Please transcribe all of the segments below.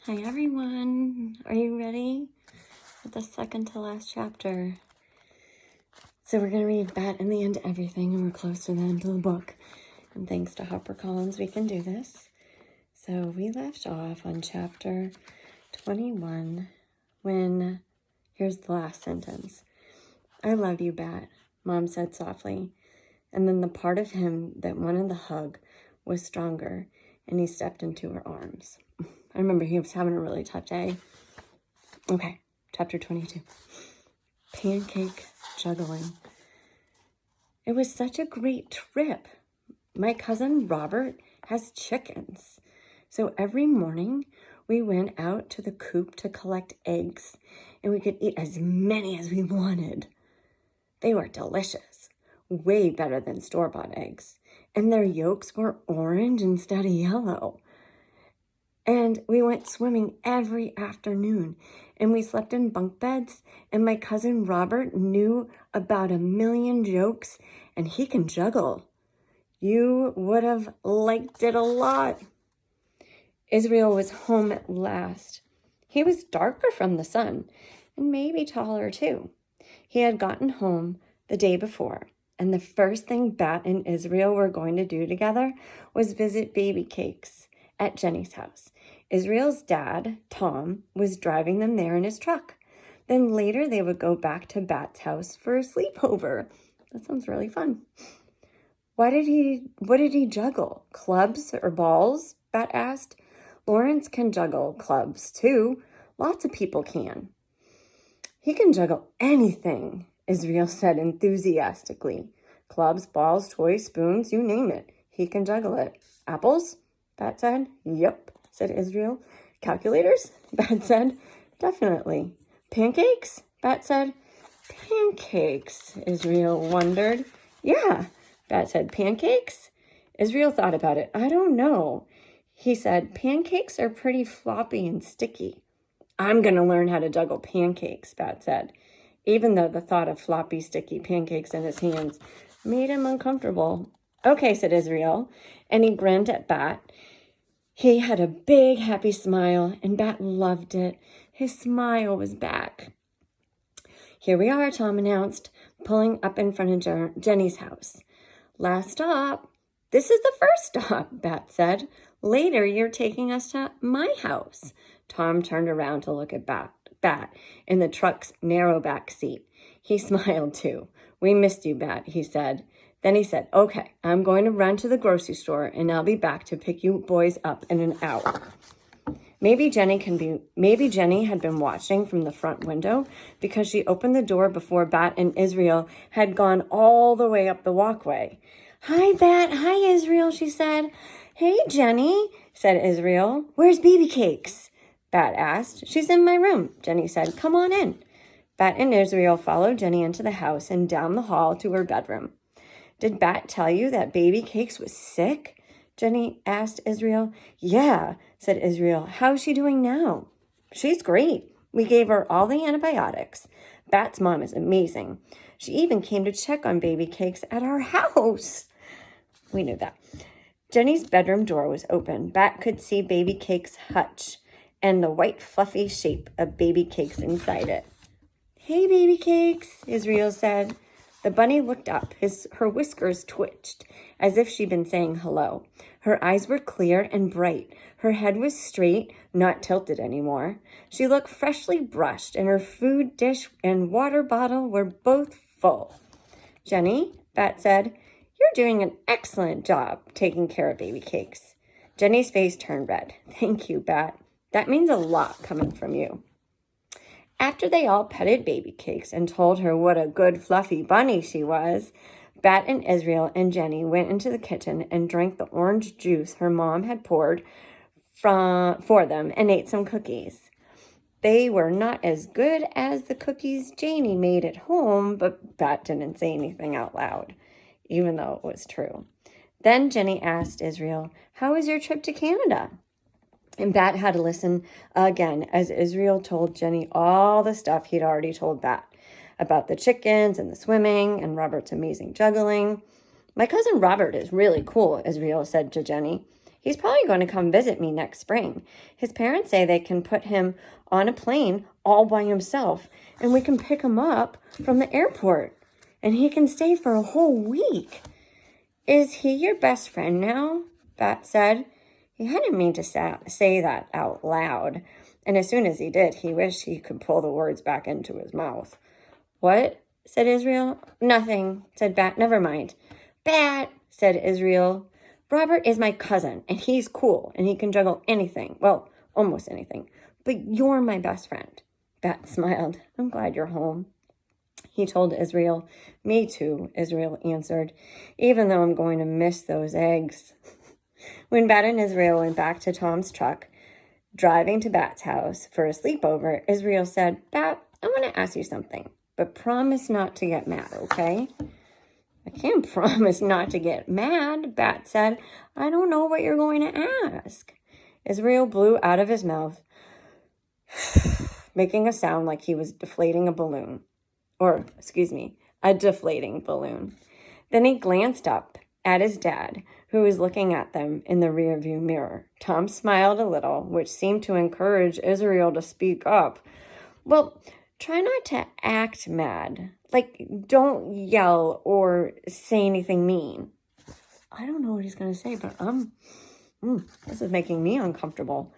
Hi everyone, are you ready for the second to last chapter? So we're going to read Bat and the End to Everything, and we're close to the end of the book. And thanks to HarperCollins, we can do this. So we left off on chapter 21 when, here's the last sentence. "I love you, Bat," Mom said softly. And then the part of him that wanted the hug was stronger, and he stepped into her arms. I remember he was having a really tough day. Okay, chapter 22. Pancake juggling. It was such a great trip. My cousin Robert has chickens. So every morning we went out to the coop to collect eggs, and we could eat as many as we wanted. They were delicious, way better than store-bought eggs, and their yolks were orange instead of yellow. And we went swimming every afternoon, and we slept in bunk beds, and my cousin Robert knew about 1,000,000 jokes, and he can juggle. You would have liked it a lot. Israel was home at last. He was darker from the sun, and maybe taller too. He had gotten home the day before, and the first thing Bat and Israel were going to do together was visit Baby Cakes at Jenny's house. Israel's dad, Tom, was driving them there in his truck. Then later they would go back to Bat's house for a sleepover. That sounds really fun. What did he juggle? Clubs or balls? Bat asked. Lawrence can juggle clubs too. Lots of people can. He can juggle anything, Israel said enthusiastically. Clubs, balls, toys, spoons, you name it. He can juggle it. Apples? Bat said. Yep, said Israel. Calculators? Bat said. Definitely. Pancakes? Bat said. Pancakes, Israel wondered. Yeah, Bat said. Pancakes? Israel thought about it. I don't know. He said, pancakes are pretty floppy and sticky. I'm going to learn how to juggle pancakes, Bat said, even though the thought of floppy, sticky pancakes in his hands made him uncomfortable. Okay, said Israel, and he grinned at Bat. He had a big, happy smile, and Bat loved it. His smile was back. Here we are, Tom announced, pulling up in front of Jenny's house. Last stop. This is the first stop, Bat said. Later, you're taking us to my house. Tom turned around to look at Bat in the truck's narrow back seat. He smiled too. We missed you, Bat, he said. Then he said, okay, I'm going to run to the grocery store, and I'll be back to pick you boys up in an hour. Maybe Jenny had been watching from the front window because she opened the door before Bat and Israel had gone all the way up the walkway. Hi, Bat. Hi, Israel, she said. Hey, Jenny, said Israel. Where's Baby Cakes? Bat asked. She's in my room, Jenny said. Come on in. Bat and Israel followed Jenny into the house and down the hall to her bedroom. Did Bat tell you that Baby Cakes was sick? Jenny asked Israel. Yeah, said Israel. How's she doing now? She's great. We gave her all the antibiotics. Bat's mom is amazing. She even came to check on Baby Cakes at our house. We knew that. Jenny's bedroom door was open. Bat could see Baby Cakes' hutch and the white fluffy shape of Baby Cakes inside it. Hey, Baby Cakes, Israel said. The bunny looked up. Her whiskers twitched, as if she'd been saying hello. Her eyes were clear and bright. Her head was straight, not tilted anymore. She looked freshly brushed, and her food dish and water bottle were both full. Jenny, Bat said, you're doing an excellent job taking care of Baby Cakes. Jenny's face turned red. Thank you, Bat. That means a lot coming from you. After they all petted Baby Cakes and told her what a good fluffy bunny she was, Bat and Israel and Jenny went into the kitchen and drank the orange juice her mom had poured for them and ate some cookies. They were not as good as the cookies Janie made at home, but Bat didn't say anything out loud, even though it was true. Then Jenny asked Israel, how was your trip to Canada? And Bat had to listen again as Israel told Jenny all the stuff he'd already told Bat about the chickens and the swimming and Robert's amazing juggling. My cousin Robert is really cool, Israel said to Jenny. He's probably going to come visit me next spring. His parents say they can put him on a plane all by himself, and we can pick him up from the airport, and he can stay for a whole week. Is he your best friend now? Bat said. He hadn't meant to say that out loud, and as soon as he did, he wished he could pull the words back into his mouth. What? Said Israel. Nothing, said Bat. Never mind. Bat, said Israel. Robert is my cousin, and he's cool, and he can juggle anything. Well, almost anything. But you're my best friend. Bat smiled. I'm glad you're home. He told Israel. Me too, Israel answered, even though I'm going to miss those eggs. When Bat and Israel went back to Tom's truck, driving to Bat's house for a sleepover, Israel said, Bat, I want to ask you something, but promise not to get mad, okay? I can't promise not to get mad, Bat said. I don't know what you're going to ask. Israel blew out of his mouth, making a sound like he was deflating a balloon. A deflating balloon. Then he glanced up at his dad, who was looking at them in the rearview mirror. Tom smiled a little, which seemed to encourage Israel to speak up. Well, try not to act mad. Like, don't yell or say anything mean. I don't know what he's going to say, but this is making me uncomfortable.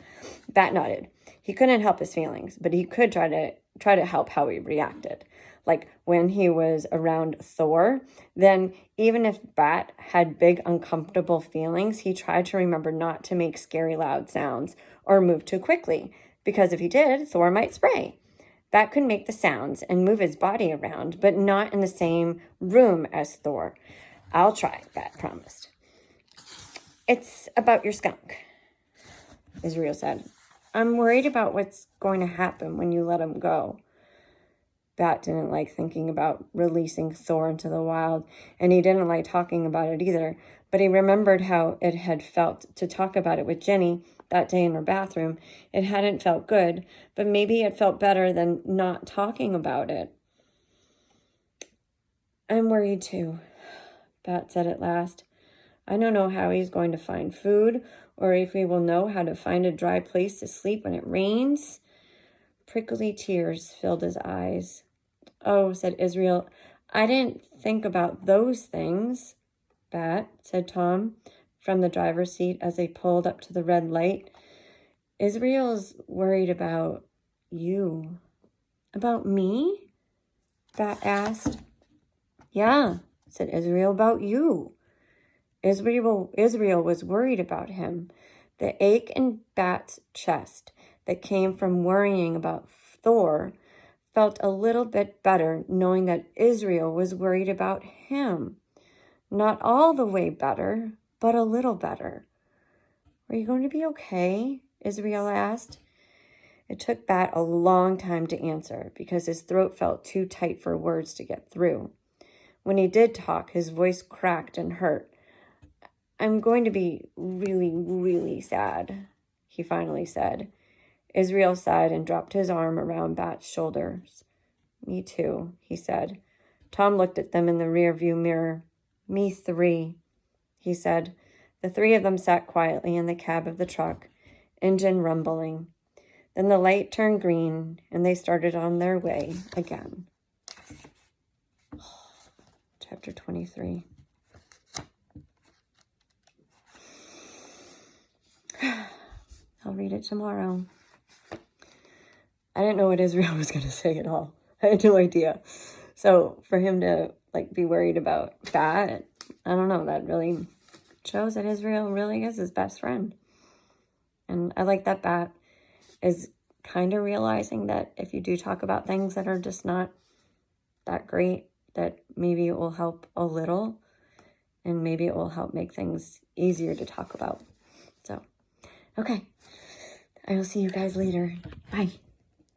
Bat nodded. He couldn't help his feelings, but he could try to help how he reacted. Like when he was around Thor, then even if Bat had big uncomfortable feelings, he tried to remember not to make scary loud sounds or move too quickly, because if he did, Thor might spray. Bat could make the sounds and move his body around, but not in the same room as Thor. I'll try, Bat promised. It's about your skunk, Israel said. I'm worried about what's going to happen when you let him go. Bat didn't like thinking about releasing Thor into the wild, and he didn't like talking about it either, but he remembered how it had felt to talk about it with Jenny that day in her bathroom. It hadn't felt good, but maybe it felt better than not talking about it. I'm worried too, Bat said at last. I don't know how he's going to find food, or if he will know how to find a dry place to sleep when it rains. Prickly tears filled his eyes. Oh, said Israel, I didn't think about those things. Bat, said Tom, from the driver's seat as they pulled up to the red light. Israel's worried about you. About me? Bat asked. Yeah, said Israel, about you. Israel was worried about him. The ache in Bat's chest that came from worrying about Thor felt a little bit better knowing that Israel was worried about him. Not all the way better, but a little better. Are you going to be okay? Israel asked. It took Bat a long time to answer because his throat felt too tight for words to get through. When he did talk, his voice cracked and hurt. I'm going to be really, really sad, he finally said. Israel sighed and dropped his arm around Bat's shoulders. Me too, he said. Tom looked at them in the rearview mirror. Me 3, he said. The 3 of them sat quietly in the cab of the truck, engine rumbling. Then the light turned green, and they started on their way again. Chapter 23. I'll read it tomorrow. I didn't know what Israel was going to say at all. I had no idea. So for him to be worried about that, I don't know, that really shows that Israel really is his best friend. And I like that Bat is kind of realizing that if you do talk about things that are just not that great, that maybe it will help a little, and maybe it will help make things easier to talk about. So, okay. I will see you guys later. Bye.